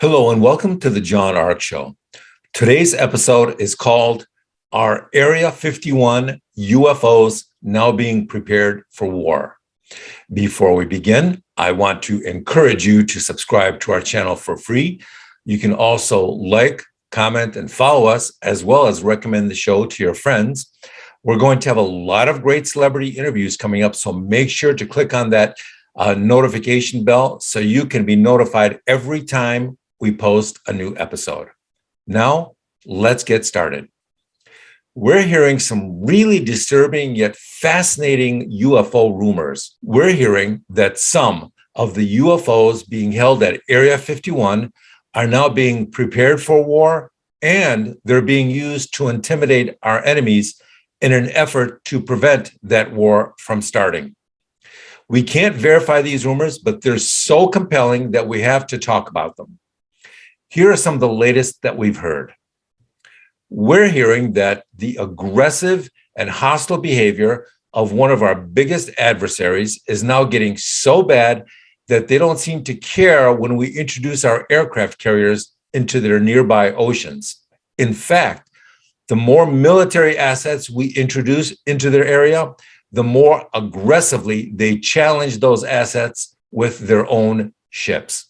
Hello and welcome to the John Ark Show. Today's episode is called Are Area 51 UFOs Now Being Prepared for War? Before we begin, I want to encourage you to subscribe to our channel for free. You can also like, comment, and follow us, as well as recommend the show to your friends. We're going to have a lot of great celebrity interviews coming up, so make sure to click on that notification bell so you can be notified every time we post a new episode. Now, let's get started. We're hearing some really disturbing yet fascinating UFO rumors. We're hearing that some of the UFOs being held at Area 51 are now being prepared for war, and they're being used to intimidate our enemies in an effort to prevent that war from starting. We can't verify these rumors, but they're so compelling that we have to talk about them. Here are some of the latest that we've heard. We're hearing that the aggressive and hostile behavior of one of our biggest adversaries is now getting so bad that they don't seem to care when we introduce our aircraft carriers into their nearby oceans. In fact, the more military assets we introduce into their area, the more aggressively they challenge those assets with their own ships.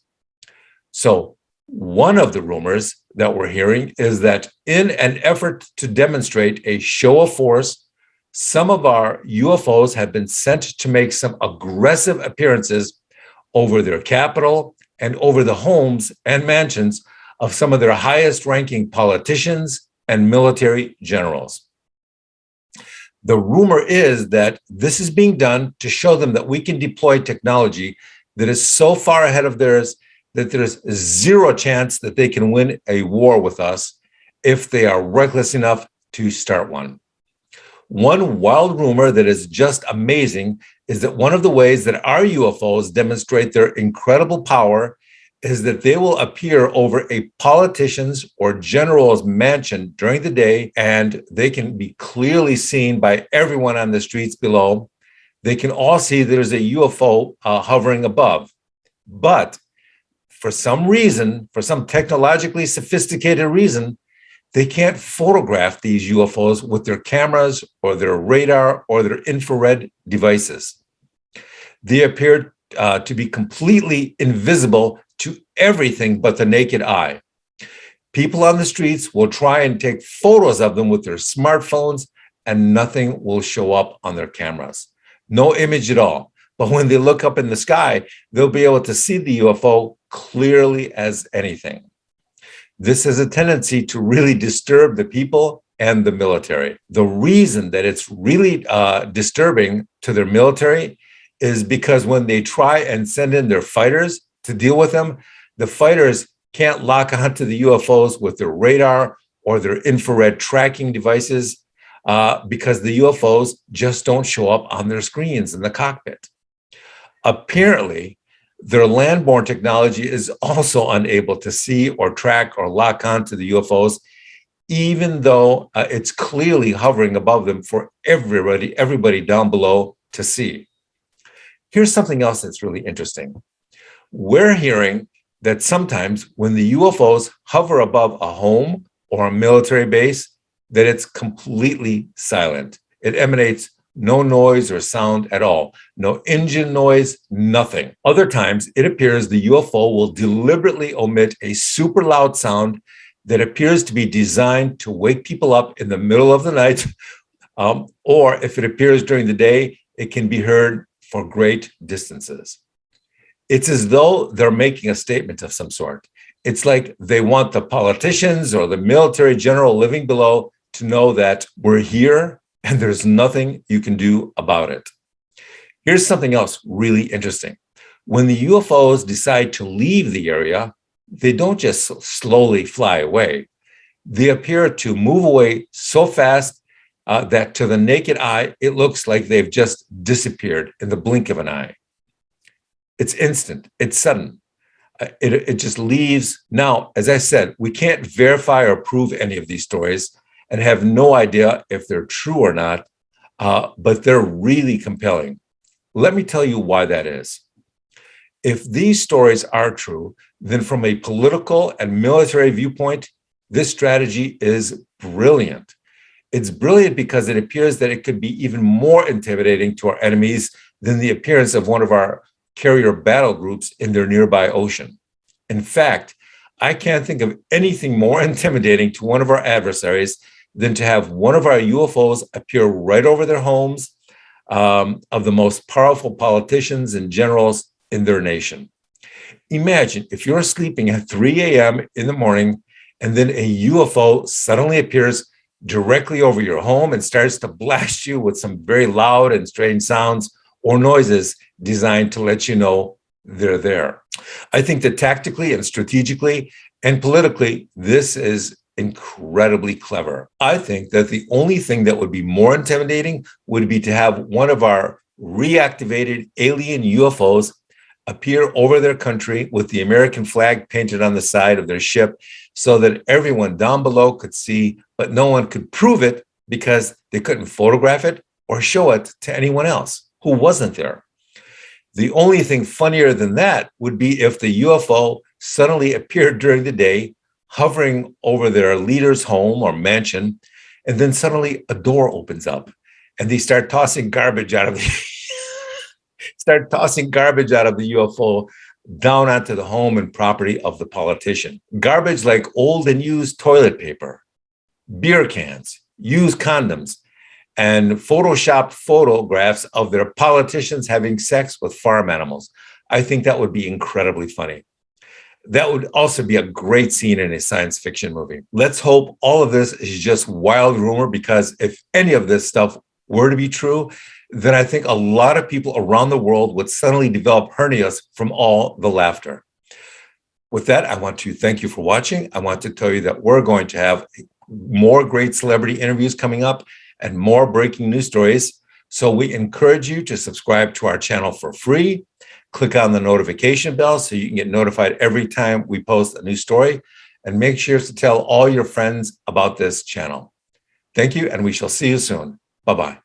So, one of the rumors that we're hearing is that in an effort to demonstrate a show of force, some of our UFOs have been sent to make some aggressive appearances over their capital and over the homes and mansions of some of their highest ranking politicians and military generals. The rumor is that this is being done to show them that we can deploy technology that is so far ahead of theirs that there's zero chance that they can win a war with us if they are reckless enough to start one. One wild rumor that is just amazing is that one of the ways that our UFOs demonstrate their incredible power is that they will appear over a politician's or general's mansion during the day, and they can be clearly seen by everyone on the streets below. They can all see there's a UFO hovering above. But for some reason, for some technologically sophisticated reason, they can't photograph these UFOs with their cameras or their radar or their infrared devices. They appear to be completely invisible to everything but the naked eye. People on the streets will try and take photos of them with their smartphones, and nothing will show up on their cameras. No image at all. But when they look up in the sky, they'll be able to see the UFO clearly as anything. This has a tendency to really disturb the people and the military. The reason that it's really disturbing to their military is because when they try and send in their fighters to deal with them, the fighters can't lock onto the UFOs with their radar or their infrared tracking devices because the UFOs just don't show up on their screens in the cockpit. Apparently, their landborne technology is also unable to see or track or lock onto the UFOs, even though it's clearly hovering above them for everybody down below to see. Here's something else that's really interesting. We're hearing that sometimes when the UFOs hover above a home or a military base, that it's completely silent. It emanates no noise or sound at all, no engine noise, nothing. Other times, it appears the UFO will deliberately omit a super loud sound that appears to be designed to wake people up in the middle of the night, or if it appears during the day, it can be heard for great distances. It's as though they're making a statement of some sort. It's like they want the politicians or the military general living below to know that we're here and there's nothing you can do about it. Here's something else really interesting. When the UFOs decide to leave the area, they don't just slowly fly away. They appear to move away so fast that to the naked eye, it looks like they've just disappeared in the blink of an eye. It's instant, it's sudden. It just leaves. Now, as I said, we can't verify or prove any of these stories and have no idea if they're true or not, but they're really compelling. Let me tell you why that is. If these stories are true, then from a political and military viewpoint, this strategy is brilliant. It's brilliant because it appears that it could be even more intimidating to our enemies than the appearance of one of our carrier battle groups in their nearby ocean. In fact, I can't think of anything more intimidating to one of our adversaries than to have one of our UFOs appear right over their homes of the most powerful politicians and generals in their nation. Imagine if you're sleeping at 3 a.m. in the morning and then a UFO suddenly appears directly over your home and starts to blast you with some very loud and strange sounds or noises designed to let you know they're there. I think that tactically and strategically and politically, this is incredibly clever. I think that the only thing that would be more intimidating would be to have one of our reactivated alien UFOs appear over their country with the American flag painted on the side of their ship so that everyone down below could see, but no one could prove it because they couldn't photograph it or show it to anyone else who wasn't there. The only thing funnier than that would be if the UFO suddenly appeared during the day, hovering over their leader's home or mansion, and then suddenly a door opens up and they start tossing garbage out of the UFO down onto the home and property of the politician. Garbage like old and used toilet paper, beer cans, used condoms, and photoshopped photographs of their politicians having sex with farm animals. I think that would be incredibly funny. That would also be a great scene in a science fiction movie. Let's hope all of this is just wild rumor, because if any of this stuff were to be true, then I think a lot of people around the world would suddenly develop hernias from all the laughter. With that, I want to thank you for watching. I want to tell you that we're going to have more great celebrity interviews coming up and more breaking news stories. So we encourage you to subscribe to our channel for free. Click on the notification bell so you can get notified every time we post a new story, and make sure to tell all your friends about this channel. Thank you, and we shall see you soon. Bye-bye.